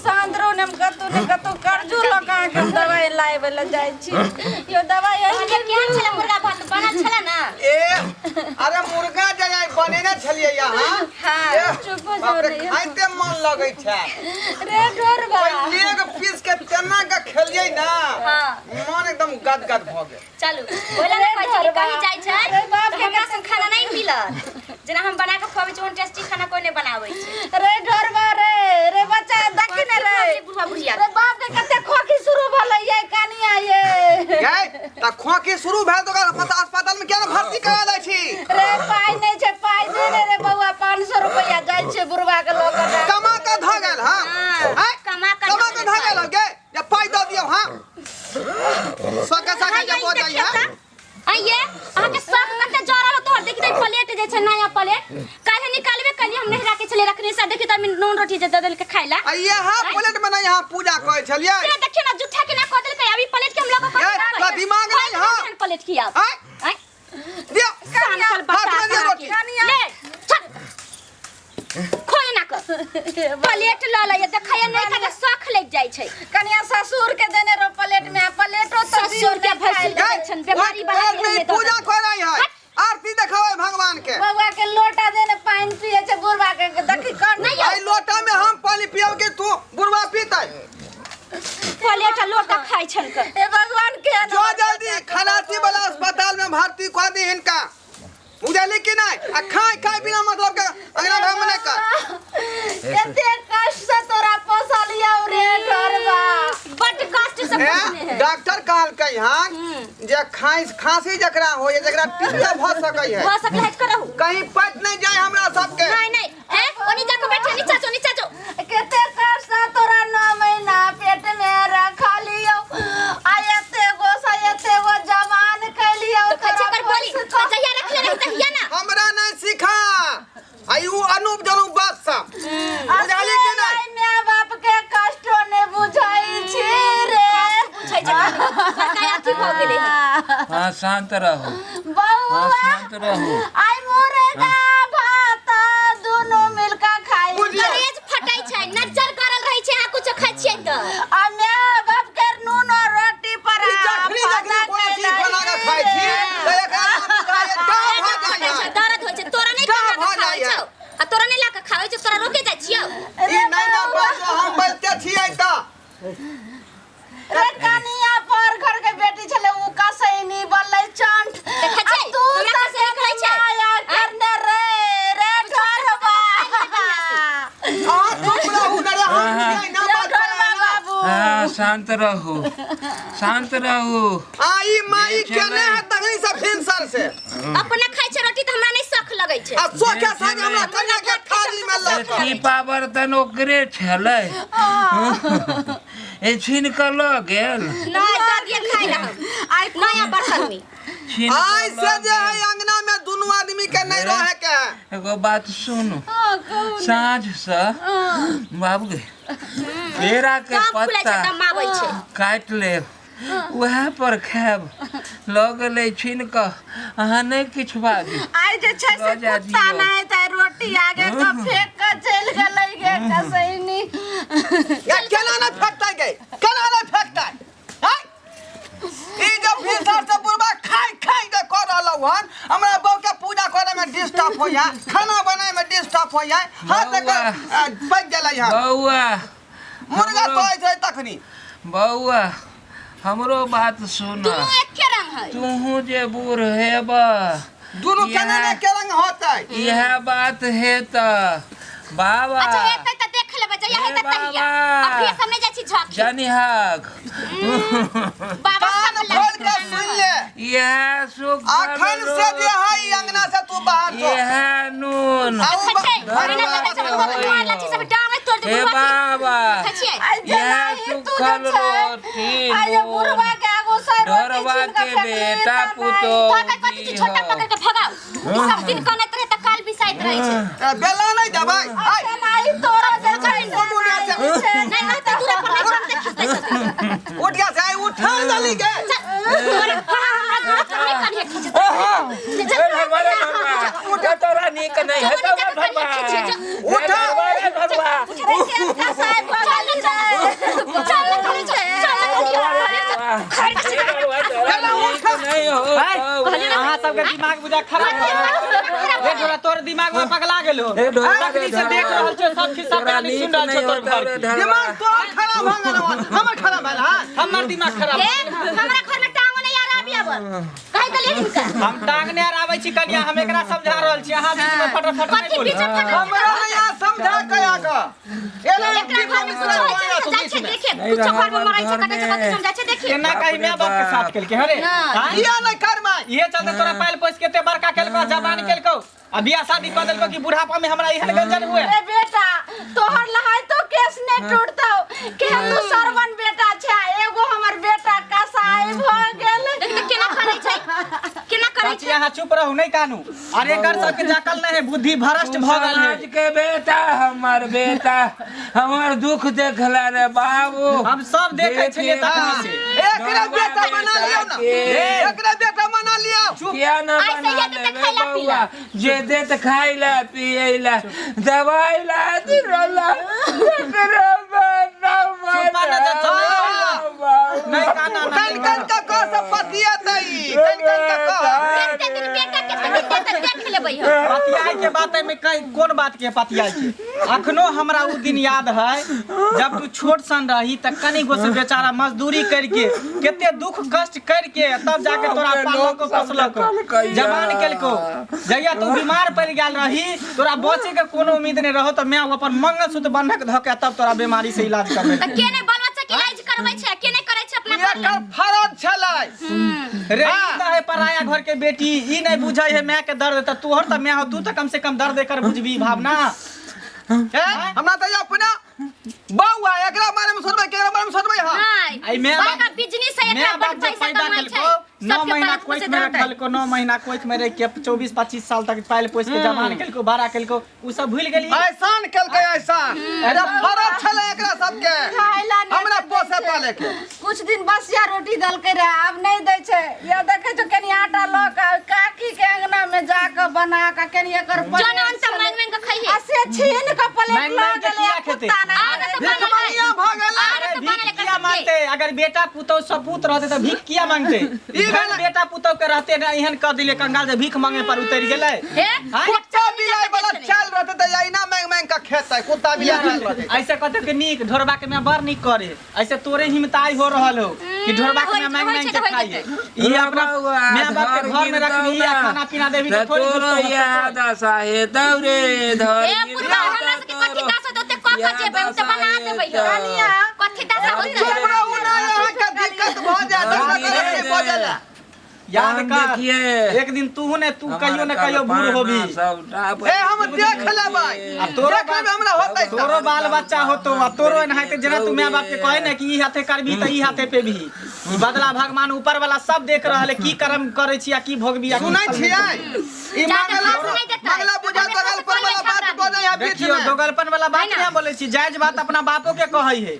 सांद्रो ने कतु कर्जू लगा के दवाई लाए वाला जाय छी यो दवाई के केहन छले मुर्गा भात बनल छले ना ए अरे मुर्गा जगह बनेने छलिए यहां हां चुप हो रे खाइते मन लगै छै रे डरबा पहिले के पीस के तेना के खेलिए ना हां मन एकदम गदगद भ गेल चलू बोला ना कहीं जाय छै अरे बाप के हमरा संग खाना नहीं मिलल जेना हम बना के खुआबै छी ओन टेस्टी खाना कोई नहीं बनाबै छै रे डरबा रे बच्चा देखि ने रे बुढ़वा बुढ़िया रे बाप के कते खोखी शुरू भले ये कनिया ये गए त खोखी शुरू भेल तो अस्पताल में केना भर्ती करा दै छी रे पाई नहीं छै पाई दे रे बउआ 500 रुपया जाय छै बुढ़वा के लोग कमा के ध गेल हां कमा के ध गेल गे या पाई द दियो हां सके जब हो जाई हां आइए अहाँ के सब कते जरल तोहर देखि दे प्लेट जे छै नया प्लेट काहे निकालबे कली हम नहरा के चले रखने से देखि त हम नून रोटी जे ददल के खाइला आइए हां प्लेट में नहीं हां पूजा करै छलिए ये देखिए ना जुठा के ना क देल के अभी प्लेट के हम लोग को ये दिमाग नहीं हां प्लेट किया आय दियो कान बता ले खोले ना कर प्लेट ल ल ये देखैया नहीं का शौक लग जाय छै कनिया ससुर के देने रो प्लेट में प्लेटो तो ससुर के भैंस छन बीमारी वाला में पूजा करै है आरती देखावे भगवान के बउआ के लोटा देने पानी पिए छै बुढ़वा के देखि कर नहीं आई लोटा में हम पानी पियो के तू बुढ़वा पीतै प्लेट लोटा खाइ छन के ए भगवान के जो जल्दी खलासी वाला अस्पताल में भर्ती कर दी इनका बुझली कि नहीं आ खाई बिना मतलब के अगला घर में नहीं कर एते कष्ट से तोरा पोसलिया रे डरबा बड कष्ट से पूछने है डॉक्टर कहल के यहां जे खांसी जकरा हो या जकरा टिक्का भ सकै है हो सकले है करहु कहीं पट नहीं जाए हमरा सबके नहीं है ओनी जाके बैठे नीचा जो केते कष्ट से तोरा 9 महीना पेट में रखा लियो आयते गो जवान कैलियो तो खच्चे कर बोली तो जहिया रखले रही तहिया ना हमरा नहीं सिखा आयु अनूप जनू बात सब बुझाली कि नहीं माय बाप के कष्टो ने बुझाई छी रे बुझाई छै सरकार अथी भ गेलै हां शांत रहो बउआ शांत रहो आई मुर्गा भात दोनों मिलकर खाई तेज फटाई छै नजर करल रही छै आ कुछ खाइ छियै त आ माय बाप के नून और रोटी पर जखनी कोनो चीज बना के खाई छी त एकरा बुझाए का भ जाय दर्द होइ छै तोरा नहीं खाइ छौ आ तोरा नहीं लाके खाइ छै तोरा रोके जाइ छियौ ई नहीं ना बाजो हम बोलते छियै त रे कनिया पर घर के बेटी छले उ कसैनी बल्लै चंट देखै छै तू हमरा कैसे कहै छै यार करने रे डरबा आ टुकड़ा उगरे हम छियै ना बाबू हां शांत रहो आई माई केने है तगनी से फिंसर से अपना खाइ छै रोटी त हमरा नहीं शौक लगै छै आ सोखे संग हमरा कन्या के थाली में लग दीपा बर्तन ओकरे छले ए छीन के ल गेल नहीं दादिया खाइ ना आई नया बर्तन में छीन आई से जे है अंगना में दोनों आदमी के नहीं रहे के है एगो बात सुनो साँझ से बाबू गे पेड़ा के पत्ता काट ले वह पर खाब लग ले छीन के अहाँ नहीं किछ बाजी आई जे छै से कुत्ता नहीं त रोटी आगे का फेंक के चल गेलै गे कसैनी या केना न फेंकता गए केना न फेंकता हाय ई जब फिंसर से पूर्वा खाई के कर रहलौ हन हमरा बौ के पूजा करे में डिस्टर्ब होया खाना बनाए में डिस्टर्ब होया हाथ तक बच गेलै हन बौआ मुर्गा तोय छै तखनी बौआ हमरो बात सुन तू एके रंग है तू जे बूढ़ हेबा दोनों केना ने के रंग होतै यह बात है त बाबा अच्छा हेतै त देख लेबै जया हेतै तहिया अभी सामने जाइ छी झक जनिहाक बाबा कान खोल के सुन ले यह सुख अखन से जे है अंगना से तू बाहर जो यह नून हे बाबा यह सुखल रोटी बुढ़वा के आगो से डरवा के बेटा पुतो छोटा पकड़ के भगाओ सब दिन कने रहे त काल बिसाइत रहे छै बेला नहीं देबै नहीं तोरा देखै नहीं रहते दूर पर नहीं देखते उठ गया से उठा जल्दी के तोरा नीक नहीं है तो भगवान उठा भगवान के दिमाग बुझा खराब ए ढोरा तोर दिमाग में पगला गेलो ए ढोरा तखनी से देख रहल छ सब खिस्सा कहानी सुन रहल छ तोर घर के। दिमाग तो खराब हो गेल हमर खराब भेल हां हमर दिमाग खराब हमरा घर में टांगो नहीं आ रहा अब कहे दले इनका हम टांग ने आबै छी कनिया हम एकरा समझा रहल छी अहाँ बीच में फटाफट नहीं बोली हमरा नहीं समझा कया का एला एकरा घर में कुछ होय छै जाय छै देखे कुछ घर में मरै छै कटे छै कते समझा छै देखिए केना कहि मैं बाप के साथ केल के हरे किया नहीं करबै ये चलते तोरा पाल पोस के ते बड़का केलको जवान केलको अब बियाह शादी कर देलको कि बुढ़ापा में हमरा एहन गंजन हुए ए बेटा तोहर लहाई तो केस ने टूटतौ के तू सरवन बेटा छै एगो हमर बेटा कसाई भ गेल देख त केना करे छै केना करे चाची यहाँ चुप रहू नहीं कानू अरे कर सबके जाकल नहीं है बुद्धि भ्रष्ट भ गेल है समाज के बेटा हमर दुख देखला रे बाबू हम सब देखे छलिए तखनी से एकरा बेटा बना लियो ना एकरा बेटा बना लियो किया ना ऐसे ही बना देते ले खाइला बउआ जे देत खाइला पियला दवाई ला दिरोला तेरे बेटा चुपा ना जा नहीं काना कन कन का को सब पतिया तई कन कन का को देखते दिन बेटा के दिन देख लेबै हम पतियाई के बात में कई कोन बात के पतियाई के अखनो हमरा उ दिन याद है जब तू छोट सन रही त कनी गो से बेचारा मजदूरी करके केते दुख कष्ट करके तब जाके तोरा पालक पोसलक जवान केलको जइया तू बीमार पड़ गेल रही तोरा बचे के कोनो उम्मीद नहीं रहो त मैं अपन मंगलसूत्र बंधक ध के तब तोरा बीमारी से इलाज करबै त के नहीं बाल बच्चा के इलाज करबै छै के नहीं करे छै अपना घर एकर फरज छलै रे ई है पराया घर के बेटी ई नहीं बुझै है मैं के दर्द त तोहर त मैं हो तू त कम से कम दर्द कर बुझबी भावना हमरा त अपना बउआ एकरा बारे में सुनबै केकरा बारे में सुनबै हां नहीं आई मैं बड़का बिजनेस है एकरा बड़ पैसा कमाई छै 9 महीना कोइच में रखल को 9 महीना कोइच में रह के 24 25 साल तक पाल पोस के जवान केलको बड़ा केलको उ सब भूल गेली ऐसान केलकै ऐसान एरा फरज छलै एकरा सबके खाइला नहीं हमरा पोसे पाले के कुछ दिन बसिया रोटी दलकै रे अब नहीं दै छै या देखे छ कनी आटा ल के काकी के अंगना में जाके बना के कनी एकर जनन त मांग मांग के खइहे असे छीन के प्लेट ल मांग के गेलै किया खेते? कुत्ता ना आगे तो भिखमनिया भ गेलै अरे तो भीख बना ले किया मांगते अगर बेटा पुतौ सपूत रहते त भीख किया मांगते ई बेटा पुतौ के रहते न एहन क दिले कंगाल से भीख मांगे पर उतर गेलै हे कुत्ता बिलाई वाला चल रहते त आईना मांग मांग के खेतै कुत्ता बिलाई चल रहते ऐसे कहते कि नीक ढोरबा के मैं बड़ नीक करे ऐसे तोरे हिम्मताई हो रहल हो कि ढोरबा के मैं मांग मांग के खाइए ई अपना मैं बाप के घर में रखनी या खाना पीना देबी तो थोड़ी तोरो याद आसा हे दौरे धर ए पुरवा हमरा से कथि दास होते क क जेबै उ त बना देबै कनिया कथि दास होते चुप रहू ना यहाँ का दिक्कत भ जाए नहीं बजला याद कर देखिए एक दिन तू ने तू कहियो न कहियो बूढ़ होबी ए हम देख लेबै आ तोरो देख लेबै हमरा होतै तोरो बाल बच्चा होतो आ तोरो एनाहिते जेना तू माय बाप के कहे न कि ई हाथे करबी त ई हाथे पे भी ई बदला भगवान ऊपर वाला सब देख रहल है की कर्म करे छी आ की भोगबी आ सुनै छियै ई मंगला बुझा दगल पर वाला बात बोलै है बीच देखियो में दोगलपन वाला बात नहीं बोले छी जायज बात अपना बापो के कहै है